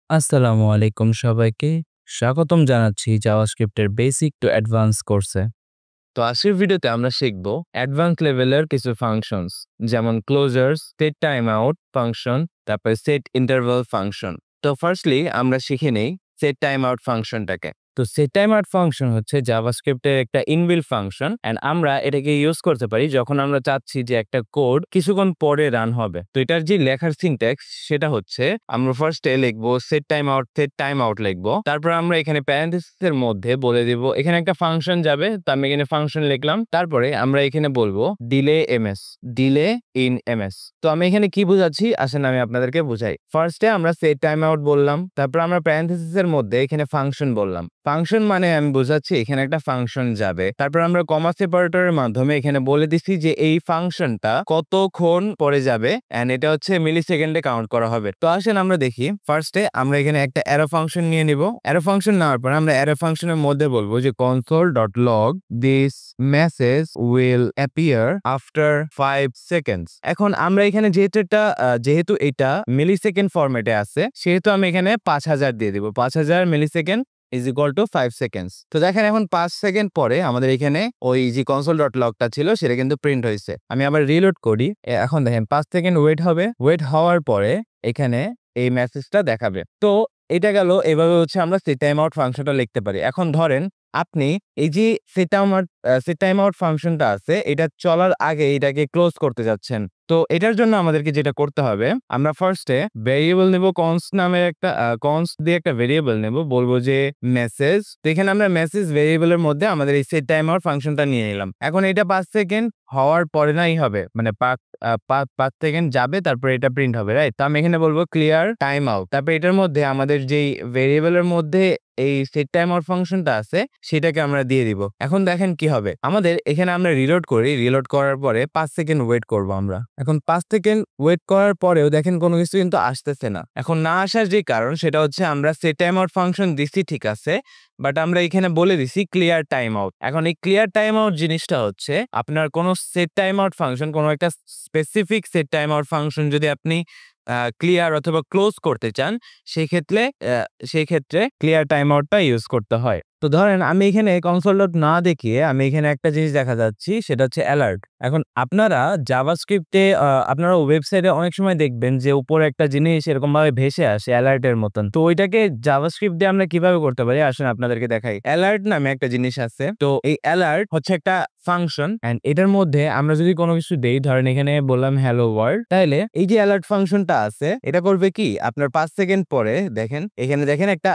আসসালামু আলাইকুম সবাইকে। স্বাগতম জানাচ্ছি জাভাস্ক্রিপ্টের বেসিক টু অ্যাডভান্স কোর্সে। তো আজকের ভিডিওতে আমরা শিখব অ্যাডভান্স লেভেলের কিছু ফাংশনস, যেমন ক্লোজার্স, সেট টাইম আউট ফাংশন, তারপরে সেট ইন্টারভাল ফাংশন। তো ফার্স্টলি আমরা শিখে নেই সেট টাইম আউট ফাংশনটাকে। তো সেট টাইম আউট ফাংশন হচ্ছে জাভাস্ক্রিপ্টের একটা ইনবিল্ট ফাংশন, এন্ড আমরা এটাকে ইউজ করতে পারি যখন আমরা চাচ্ছি যে একটা কোড কিছুক্ষণ পরে রান হবে। তো এটার যে লেখার সিনট্যাক্স সেটা হচ্ছে আমরা ফার্স্টে লিখবো সেট টাইম আউট লিখবো, তারপর আমরা এখানে প্যারেন্থেসিসের মধ্যে বলে দিব এখানে একটা ফাংশন যাবে, তো আমি এখানে ফাংশন লিখলাম। তারপরে আমরা এখানে বলবো ডিলে ইন এমএস। তো আমি এখানে কি বুঝাচ্ছি আসেন আমি আপনাদেরকে বুঝাই। ফার্স্টে আমরা সেট টাইম আউট বললাম, তারপর আমরা প্যারেন্থেসিসের মধ্যে এখানে ফাংশন বললাম। ফাংশন মানে আমি বোঝাচ্ছি এখানে একটা ফাংশন যাবে, তারপর আমরা কমা সেপারেটরের মাধ্যমে এখানে বলে দিচ্ছি যে এই ফাংশনটা কতক্ষণ পরে যাবে, এন্ড এটা হচ্ছে মিলি সেকেন্ডে কাউন্ট করা হবে। তো আসেন আমরা দেখি। ফার্স্টে আমরা এখানে একটা অ্যারো ফাংশন নিয়ে নিব। অ্যারো ফাংশন নেওয়ার পর আমরা অ্যারো ফাংশনের মধ্যে বলবো যে console.log this message will appear after 5 seconds. এখন আমরা এখানে যেহেতু এটা মিলি সেকেন্ড ফরম্যাটে আছে, সেহেতু আমি এখানে 5000 দিয়ে দিব। 5000 millisecond is equal to 5 seconds. তো দেখেন এখন 5 সেকেন্ড পরে আমাদের এখানে ওই যে console.logটা ছিল সেটা কিন্তু প্রিন্ট হয়েছে। আমি আবার রিলোড করি। এখন দেখেন 5 সেকেন্ড ওয়েট হবে। ওয়েট হওয়ার পরে এখানে এই মেসেজটা দেখাবে। তো এটা গেল। এভাবে হচ্ছে আমরা সেট টাইম আউট ফাংশনটা লিখতে পারি। এখন ধরেন আপনি এই যে সেট টাইম আউট ফাংশনটা আছে, এটা চলার আগে এটাকে ক্লোজ করতে যাচ্ছেন। তো এটার জন্য আমাদেরকে যেটা করতে হবে, আমরা ফার্স্টে ভেরিয়েবল নেব, কনস্ট নামের একটা কনস্ট দিয়ে একটা ভেরিয়েবল নেব, বলবো যে মেসেজ। তো এখানে আমরা মেসেজ ভেরিয়েবলের মধ্যে আমাদের এই সেট টাইম আউট ফাংশনটা নিয়ে নিলাম। এখন এটা 5 সেকেন্ড হওয়ার পরে নাই হবে, মানে 5 সেকেন্ড যাবে, তারপরে এটা প্রিন্ট হবে, রাইট? তো আমি এখানে বলবো ক্লিয়ার টাইম আউট। তারপর এটার মধ্যে আমাদের যেই ভেরিয়েবলের মধ্যে এই সেট টাইম আউট ফাংশনটা আছে সেটাকে আমরা দিয়ে দিব। এখন দেখেন কি হবে। আমাদের এখানে আমরা রিলোড করি। রিলোড করার পরে 5 সেকেন্ড ওয়েট করব আমরা। এখন 5 সেকেন্ড ওয়েট করার পরেও দেখেন কোনো কিছু কিন্তু আসতেছে না। এখন না আসার যে কারণ সেটা হচ্ছে আমরা সেট টাইম আউট ফাংশন দিছি ঠিক আছে, বাট আমরা এখানে বলে দিছি ক্লিয়ার টাইম আউট। এখন এই ক্লিয়ার টাইম আউট জিনিসটা হচ্ছে আপনার কোনো সেট টাইম আউট ফাংশন, কোনো একটা specific set time out function যদি আপনি ক্লিয়ার অথবা ক্লোজ করতে চান, সেই ক্ষেত্রে ক্লিয়ার টাইম আউটটা ইউজ করতে হয়। তো ধরেন আমি এখানে কনসোল ডট না দেখিয়ে আমি এখানে একটা জিনিস দেখা যাচ্ছি, সেটা হচ্ছে অ্যালার্ট। এখন আপনারা জাভাস্ক্রিপ্টে আপনারা ওয়েবসাইটে অনেক সময় দেখবেন যে উপরে একটা জিনিস এরকম ভাবে ভেসে আসে অ্যালার্টের মতন। তো ওইটাকে জাভাস্ক্রিপ্ট দিয়ে আমরা কিভাবে করতে পারি আসেন আপনাদেরকে দেখাই। অ্যালার্ট নামে একটা জিনিস আছে। তো এই অ্যালার্ট হচ্ছে একটা ফাংশন, এন্ড এটার মধ্যে আমরা যদি কোনো কিছু দেই, ধরেন এখানে বললাম হ্যালো ওয়ার্ল্ড, তাহলে এই যে অ্যালার্ট ফাংশনটা আছে এটা করবে কি, আপনার 5 সেকেন্ড পরে দেখেন এখানে দেখেন একটা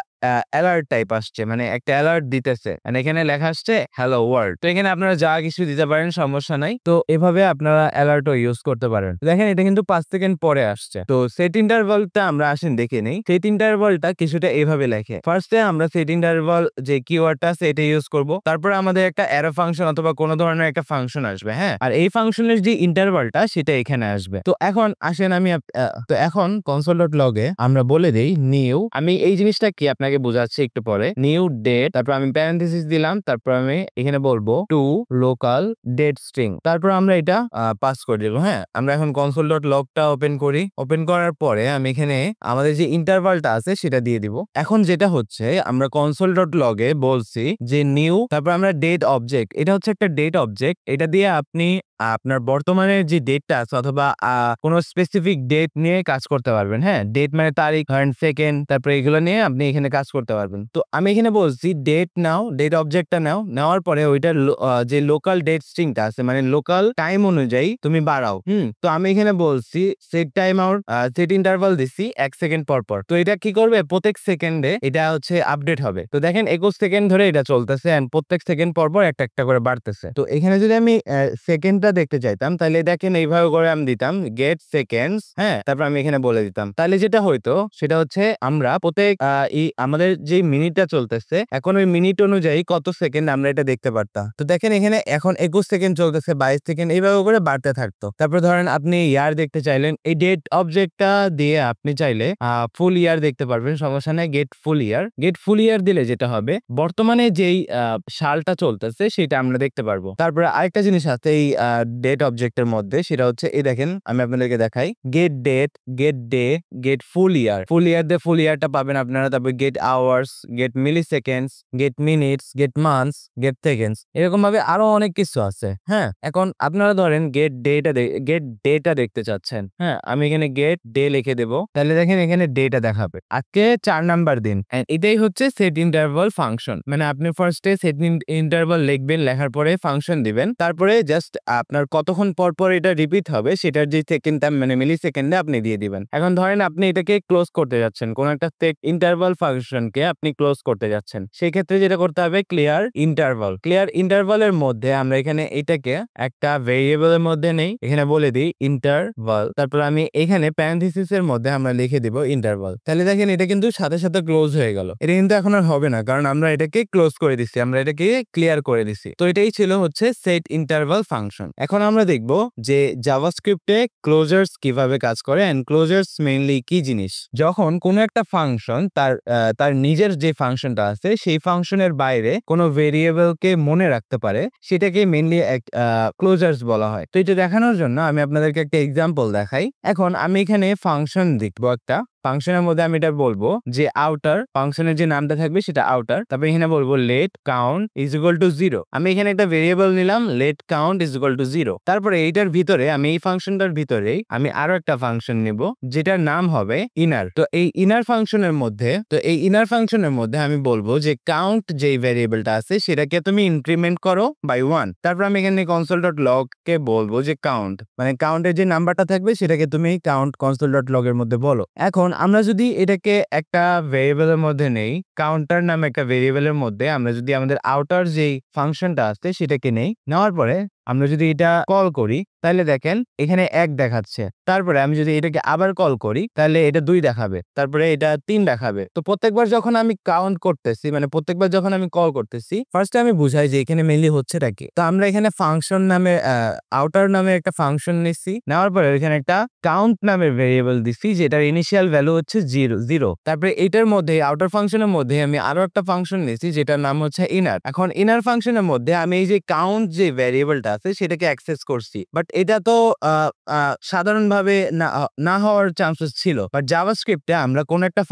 অ্যালার্ট টাইপ আসছে, মানে একটা অ্যালার্ট দিতেছে, এখানে লেখা আসছে হ্যালো ওয়ার্ল্ড। তো এখানে আপনারা যা কিছু দিতে পারেন, সমস্যা নাই। তো এভাবে আপনারা অ্যালার্টও ইউজ করতে পারেন। দেখেন এটা কিন্তু 5 সেকেন্ড পরে আসছে। তো সেট ইন্টারভালটা আমরা আসেন দেখে নেই। সেট ইন্টারভালটা কিছুটা এভাবে লেখে। ফার্স্টে আমরা সেট ইন্টারভাল যে কিওয়ার্ডটা আছে এটা ইউজ করব। তারপরে আমাদের একটা অ্যারো ফাংশন অথবা কোনো ধরনের একটা ফাংশন আসবে, হ্যাঁ, আর এই ফাংশনের যে ইন্টারভালটা সেটা এখানে আসবে। তো এখন আসেন তো এখন console.log এ আমরা বলে দেই নিউ। আমি এই জিনিসটা কি আপনাকে বোঝাচ্ছি একটু পরে। নিউ ডেট, তারপর আমি প্যারেনথেসিস দিলাম, তারপর আমি এখানে বলবো টু লোকাল ডেট স্ট্রিং, তারপর আমরা এটা পাস করে দেবো। হ্যাঁ, আমরা এখন console.log-টা ওপেন করি। ওপেন করার পরে আমি এখানে আমাদের যে ইন্টারভালটা আছে সেটা দিয়ে দিব। এখন যেটা হচ্ছে আমরা console.log এ বলছি যে নিউ, তারপর আমরা ডেট অবজেক্ট, এটা হচ্ছে একটা ডেট অবজেক্ট। এটা দিয়ে আপনি আপনার বর্তমানে যে ডেটটা আছে অথবা কোনো স্পেসিফিক ডেট নিয়ে কাজ করতে পারবেন। হ্যাঁ, ডেট মানে তারিখ, ধরেন সেকেন্ড, তারপরে এগুলো নিয়ে আপনি এখানে কাজ করতে পারবেন। তো আমি এখানে বলছি ডেট নাও, ডেট অবজেক্টটা নাও, নেওয়ার পরে ওইটার যে লোকাল ডেট স্ট্রিংটা আছে মানে লোকাল টাইম অনুযায়ী তুমি বাড়াও। তো আমি এখানে বলছি set time out, set interval দিছি 1 সেকেন্ড পর পর। তো এটা কি করবে, প্রত্যেক সেকেন্ডে এটা হচ্ছে আপডেট হবে। তো দেখেন 21 সেকেন্ড ধরে এটা চলতেছে, এন্ড প্রত্যেক সেকেন্ড পর পর একটা একটা করে বাড়তেছে। তো এখানে যদি আমি সেকেন্ডটা দেখতে চাইতাম, তাহলে দেখেন এইভাবে করে আমি দিতাম গেট সেকেন্ডস, হ্যাঁ, তারপর আমি এখানে বলে দিতাম। তাহলে যেটা হইতো সেটা হচ্ছে আমরা প্রত্যেক আমাদের যে মিনিটটা চলতেছে, এখন ওই মিনিট অনুযায়ী কত সেকেন্ড আমরা এটা দেখতে পারতাম। তো দেখেন এখানে এখন 21 সেকেন্ড চলতেছে, 22 সেকেন্ড, এইভাবে করে বাড়তে থাকতো। তারপর ধরেন আপনি ইয়ার দেখতে চাইলেন, এই ডেট অবজেক্টটা দিয়ে আপনি চাইলে ফুল ইয়ার দেখতে পারবেন, সমস্যা নেই। গেট ফুল ইয়ার দিলে যেটা হবে, বর্তমানে যেই সালটা চলতেছে সেটা আমরা দেখতে পারবো। তারপরে আরেকটা জিনিস আছে, এই ডেট অবজেক্টের মধ্যে সেটা হচ্ছে এই দেখেন আমি আপনাদেরকে দেখাই get date get day get full year দিয়ে ফুল ইয়ারটা পাবেন আপনারা তারপর get hours get milliseconds get minutes get months get seconds এরকম ভাবে আরো অনেক কিছু আছে। হ্যাঁ, এখন আপনারা ধরেন গেট ডেটা দেখতে চাচ্ছেন। হ্যাঁ, আমি এখানে গেট ডে লিখে দেবো, তাহলে দেখেন এখানে ডেটা দেখাবে আজকে 4 নাম্বার দিন। এটাই হচ্ছে সেট ইন্টারভাল ফাংশন। মানে আপনি ফার্স্টে সেট ইন্টারভাল লিখবেন, লেখার পরে ফাংশন দিবেন, তারপরে জাস্ট আপনার কতক্ষণ পর পর এটা রিপিট হবে সেটার যে সেকেন্ড টাইম মানে মিলি সেকেন্ডে আপনি দিয়ে দিবেন। এখন ধরেন আপনি এটাকে ক্লোজ করতে যাচ্ছেন, কোন একটা সেট ইন্টারভাল ফাংশনকে আপনি ক্লোজ করতে যাচ্ছেন, সেই ক্ষেত্রে যেটা করতে হবে ক্লিয়ার ইন্টারভালের মধ্যে আমরা এখানে এটাকে একটা ভেরিয়েবলের মধ্যে নেই, এখানে বলে দিই ইন্টারভাল, তারপর আমি এখানে প্যারেনথেসিসের মধ্যে আমরা লিখে দিব ইন্টারভাল। তাহলে দেখেন এটা কিন্তু সাথে সাথে ক্লোজ হয়ে গেল। এটা কিন্তু এখন আর হবে না, কারণ আমরা এটাকে ক্লোজ করে দিচ্ছি, আমরা এটাকে ক্লিয়ার করে দিচ্ছি। তো এটাই ছিল হচ্ছে সেট ইন্টারভাল ফাংশন। এখন আমরা দেখব যে জাভাস্ক্রিপ্টে ক্লোজার্স কিভাবে কাজ করে এন্ড ক্লোজার্স মেইনলি কি জিনিস। যখন কোনো একটা ফাংশন তার নিজের যে ফাংশনটা আছে সেই ফাংশনের বাইরে কোনো ভেরিয়েবলকে মনে রাখতে পারে, সেটাকে মেইনলি ক্লোজার্স বলা হয়। তো এটা দেখানোর জন্য আমি আপনাদেরকে একটা এক্সাম্পল দেখাই। এখন আমি এখানে ফাংশন লিখবো, একটা ফাংশনের মধ্যে আমি এটা বলবো যে আউটার, ফাংশনের যে নামটা থাকবে সেটা আউটার, তারপর এখানে বলবো let count is equal to 0। আমি এখানে একটা ভেরিয়েবল নিলাম let count is equal to 0। তারপরে এইটার ভিতরে আমি এই ফাংশনটার ভিতরেই আমি আরো একটা ফাংশন নিব যেটার নাম হবে ইনার। তো এই ইনার ফাংশনের মধ্যে আমি বলবো যে কাউন্ট যেই ভেরিয়েবলটা আছে সেটাকে তুমি ইনক্রিমেন্ট করো বাই 1। তারপর আমি এখানে console.log কে বলবো যে কাউন্ট, মানে কাউন্টের যে নাম্বারটা থাকবে সেটাকে তুমি কাউন্ট console.log এর মধ্যে বলো। এখন আমরা যদি এটাকে একটা ভেরিয়েবলের মধ্যে নেই, কাউন্টার নামে একটা ভেরিয়েবলের মধ্যে আমরা যদি আমাদের আউটার যেই ফাংশনটা আছে সেটাকে নেওয়ার পরে আমরা যদি এটা কল করি তাহলে দেখেন এখানে 1 দেখাচ্ছে। তারপরে আমি যদি এটাকে আবার কল করি তাহলে এটা 2 দেখাবে, তারপরে এটা 3 দেখাবে। তো প্রত্যেকবার যখন আমি কাউন্ট করতেছি, মানে প্রত্যেকবার যখন আমি কল করতেছি, ফার্স্টে আমি বুঝাই যে এখানে মেইনলি হচ্ছেটা কি। তো আমরা এখানে ফাংশন নামে আউটার নামে একটা ফাংশন নিচ্ছি, নেওয়ার পরে এখানে একটা কাউন্ট নামের ভেরিয়েবল দিচ্ছি যেটার ইনিশিয়াল ভ্যালু হচ্ছে 0। তারপরে এটার মধ্যে আউটার ফাংশনের মধ্যে আমি আরো একটা ফাংশন নিচ্ছি যেটার নাম হচ্ছে ইনার। এখন ইনার ফাংশনের মধ্যে আমি এই যে কাউন্ট যে ভেরিয়েবলটা আছে সেটাকে অ্যাক্সেস করছি, বাট এটা তো সাধারণভাবে না হওয়ার চান্সেস ছিল। বাট জাভাস্ক্রিপ্টে আমরা কোন একটা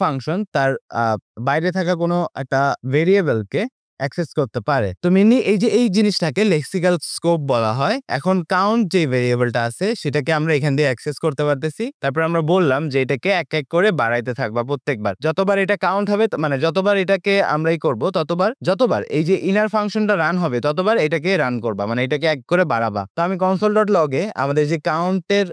ফাংশন তার বাইরে থাকা কোনো একটা ভেরিয়েবলকে অ্যাক্সেস করতে পারে। তো মেইনলি এই জিনিসটাকে লেক্সিক্যাল স্কোপ বলা হয়। এখন কাউন্ট যে ভেরিয়েবলটা আছে সেটাকে আমরা এখান দিয়ে অ্যাক্সেস করতে পারতেছি। তারপর আমরা বললাম যে এটাকে এক এক করে বাড়াইতে থাকবা প্রত্যেকবার, যতবার এটা কাউন্ট হবে, মানে যতবার এটাকে আমরাই করব যতবার এই যে ইনার ফাংশনটা রান হবে ততবার এটাকে রান করবা, মানে এটাকে এক করে বাড়াবা। তো আমি console.log এ আমাদের যে কাউন্টের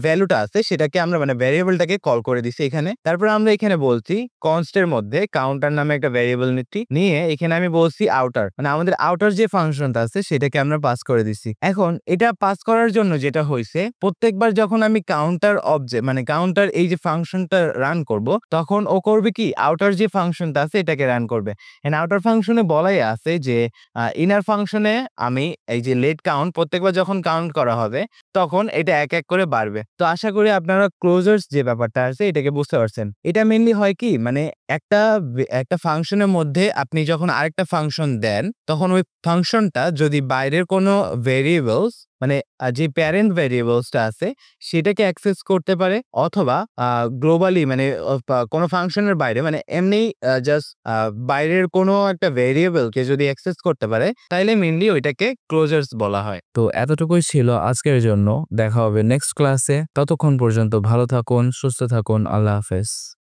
ভ্যালুটা আছে সেটাকে আমরা মানে ভেরিয়েবলটাকে কল করে দিছি এখানে। তারপর আমরা এখানে বলছি কনস্টের মধ্যে কাউন্টার নামে একটা ভেরিয়েবল নিয়ে এখানে আমি বলছি আউটার, মানে আমাদের আউটার যে ফাংশনটা আছে সেটাকে আমরা পাস করে দিছি। এখন এটা পাস করার জন্য যেটা হয়েছে, প্রত্যেকবার যখন আমি কাউন্টার অবজেক্ট মানে কাউন্টার এই যে ফাংশনটা রান করব তখন ও করবে কি আউটার যে ফাংশনটা আছে এটাকে রান করবে। এন্ড আউটার ফাংশনে বলাই আছে যে ইনার ফাংশনে আমি এই যে লেট কাউন্ট প্রত্যেকবার যখন কাউন্ট করা হবে তখন এটা এক এক করে বাড়বে। তো আশা করি আপনারা ক্লোজার্স যে ব্যাপারটা আছে এটাকে বুঝতে পারছেন। এটা মেইনলি হয় কি, মানে একটা ফাংশনের মধ্যে আপনি যখন আরেকটা ফাংশন দেন তখন ওই ফাংশনটা যদি বাইরের কোনো ভেরিয়েবলস মানে যে প্যারেন্ট ভেরিয়েবলসটা আছে সেটাকে অ্যাক্সেস করতে পারে, অথবা গ্লোবালি মানে কোনো ফাংশনের বাইরে মানে এমনি জাস্ট বাইরের কোনো একটা ভেরিয়েবলকে যদি অ্যাক্সেস করতে পারে তাইলে মেইনলি ওইটাকে ক্লোজার্স বলা হয়। তো এতটুকুই ছিল আজকের জন্য, দেখা হবে নেক্সট ক্লাসে। ততক্ষণ পর্যন্ত ভালো থাকুন, সুস্থ থাকুন, আল্লাহ হাফেজ।